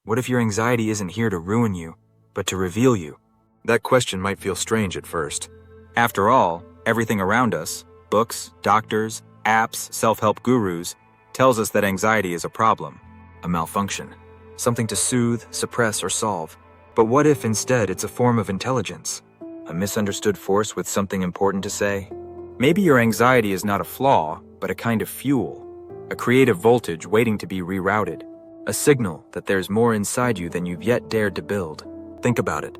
What if your anxiety isn't here to ruin you, but to reveal you? That question might feel strange at first. After all, everything around us, books, doctors, apps, self-help gurus, tells us that anxiety is a problem, a malfunction, something to soothe, suppress, or solve. But what if instead it's a form of intelligence? A misunderstood force with something important to say? Maybe your anxiety is not a flaw, but a kind of fuel, a creative voltage waiting to be rerouted, a signal that there's more inside you than you've yet dared to build. Think about it.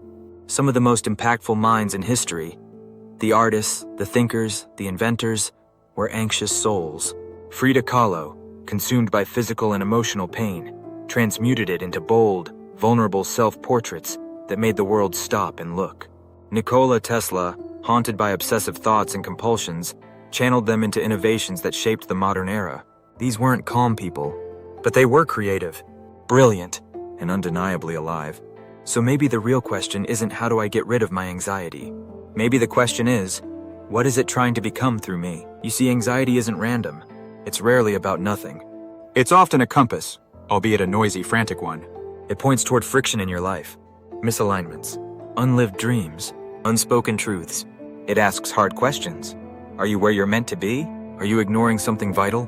Some of the most impactful minds in history, the artists, the thinkers, the inventors, were anxious souls. Frida Kahlo, consumed by physical and emotional pain, transmuted it into bold, vulnerable self-portraits that made the world stop and look. Nikola Tesla, haunted by obsessive thoughts and compulsions, channeled them into innovations that shaped the modern era. These weren't calm people, but they were creative, brilliant, and undeniably alive. So maybe the real question isn't how do I get rid of my anxiety? Maybe the question is, what is it trying to become through me? You see, anxiety isn't random. It's rarely about nothing. It's often a compass, albeit a noisy, frantic one. It points toward friction in your life, misalignments, unlived dreams, unspoken truths. It asks hard questions. Are you where you're meant to be? Are you ignoring something vital?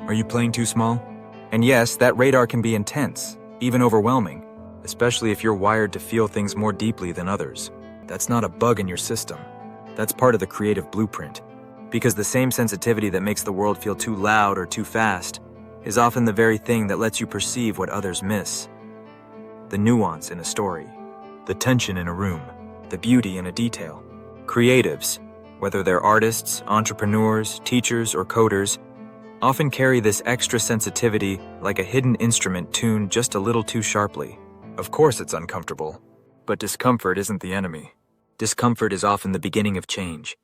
Are you playing too small? And yes, that radar can be intense, even overwhelming, especially if you're wired to feel things more deeply than others. That's not a bug in your system. That's part of the creative blueprint. Because the same sensitivity that makes the world feel too loud or too fast is often the very thing that lets you perceive what others miss. The nuance in a story, the tension in a room, the beauty in a detail. Creatives, whether they're artists, entrepreneurs, teachers, or coders, often carry this extra sensitivity like a hidden instrument tuned just a little too sharply. Of course it's uncomfortable, but discomfort isn't the enemy. Discomfort is often the beginning of change.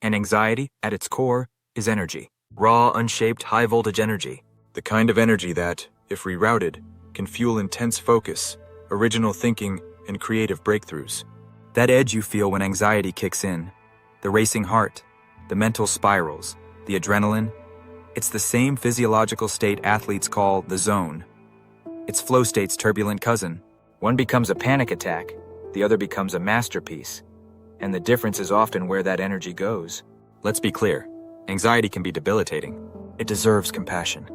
And anxiety, at its core, is energy. Raw, unshaped, high-voltage energy. The kind of energy that, if rerouted, can fuel intense focus, original thinking, and creative breakthroughs. That edge you feel when anxiety kicks in, the racing heart, the mental spirals, the adrenaline, it's the same physiological state athletes call the zone. It's flow state's turbulent cousin. One becomes a panic attack, the other becomes a masterpiece. And the difference is often where that energy goes. Let's be clear, anxiety can be debilitating. It deserves compassion,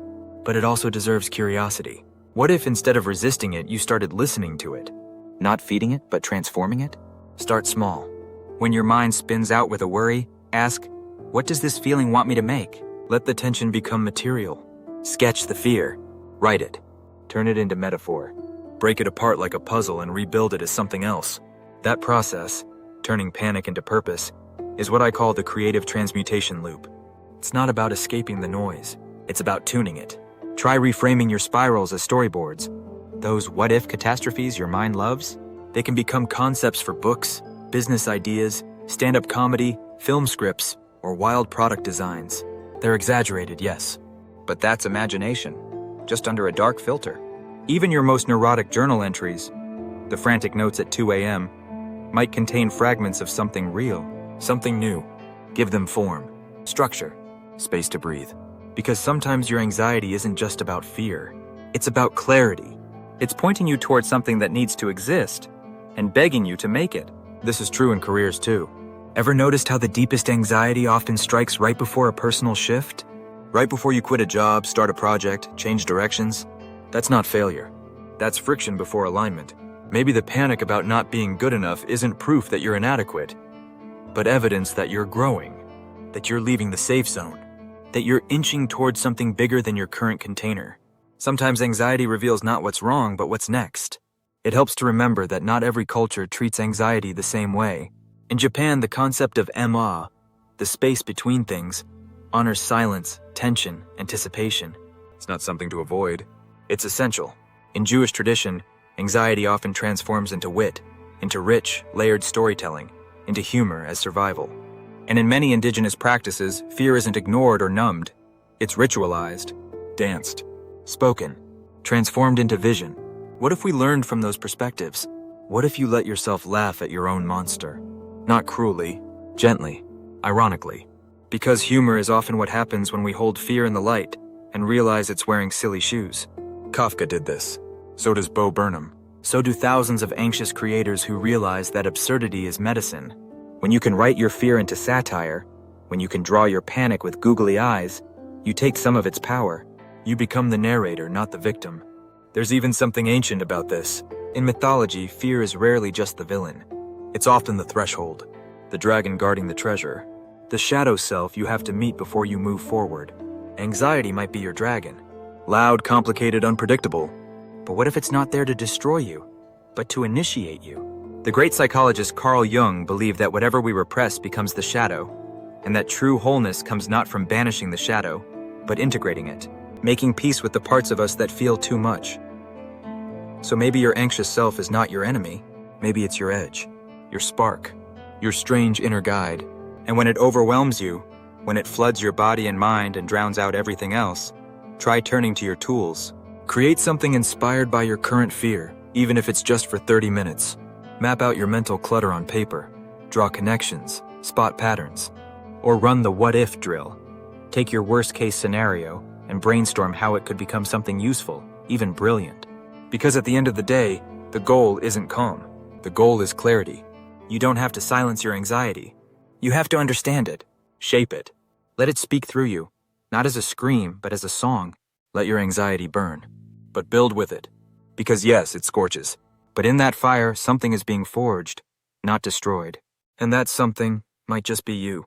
but it also deserves curiosity. What if instead of resisting it, you started listening to it? Not feeding it, but transforming it? Start small. When your mind spins out with a worry, ask, what does this feeling want me to make? Let the tension become material. Sketch the fear. Write it. Turn it into metaphor. Break it apart like a puzzle and rebuild it as something else. That process, turning panic into purpose, is what I call the creative transmutation loop. It's not about escaping the noise. It's about tuning it. Try reframing your spirals as storyboards. Those what-if catastrophes your mind loves, they can become concepts for books, business ideas, stand-up comedy, film scripts, or wild product designs. They're exaggerated, yes, but that's imagination, just under a dark filter. Even your most neurotic journal entries, the frantic notes at 2 a.m., might contain fragments of something real, something new. Give them form, structure, space to breathe. Because sometimes your anxiety isn't just about fear. It's about clarity. It's pointing you towards something that needs to exist and begging you to make it. This is true in careers too. Ever noticed how the deepest anxiety often strikes right before a personal shift? Right before you quit a job, start a project, change directions? That's not failure. That's friction before alignment. Maybe the panic about not being good enough isn't proof that you're inadequate, but evidence that you're growing, that you're leaving the safe zone, that you're inching towards something bigger than your current container. Sometimes anxiety reveals not what's wrong, but what's next. It helps to remember that not every culture treats anxiety the same way. In Japan, the concept of emma, the space between things, honors silence, tension, anticipation. It's not something to avoid. It's essential. In Jewish tradition, anxiety often transforms into wit, into rich, layered storytelling, into humor as survival. And in many indigenous practices, fear isn't ignored or numbed. It's ritualized, danced, spoken, transformed into vision. What if we learned from those perspectives? What if you let yourself laugh at your own monster? Not cruelly, gently, ironically. Because humor is often what happens when we hold fear in the light and realize it's wearing silly shoes. Kafka did this. So does Bo Burnham. So do thousands of anxious creators who realize that absurdity is medicine. When you can write your fear into satire, when you can draw your panic with googly eyes, you take some of its power. You become the narrator, not the victim. There's even something ancient about this. In mythology, fear is rarely just the villain. It's often the threshold, the dragon guarding the treasure, the shadow self you have to meet before you move forward. Anxiety might be your dragon. Loud, complicated, unpredictable. But what if it's not there to destroy you, but to initiate you? The great psychologist Carl Jung believed that whatever we repress becomes the shadow, and that true wholeness comes not from banishing the shadow, but integrating it, making peace with the parts of us that feel too much. So maybe your anxious self is not your enemy. Maybe it's your edge, your spark, your strange inner guide. And when it overwhelms you, when it floods your body and mind and drowns out everything else, try turning to your tools. Create something inspired by your current fear, even if it's just for 30 minutes. Map out your mental clutter on paper. Draw connections, spot patterns, or run the what-if drill. Take your worst-case scenario and brainstorm how it could become something useful, even brilliant. Because at the end of the day, the goal isn't calm. The goal is clarity. You don't have to silence your anxiety. You have to understand it, shape it. Let it speak through you, not as a scream, but as a song. Let your anxiety burn, but build with it. Because yes, it scorches, but in that fire, something is being forged, not destroyed. And that something might just be you.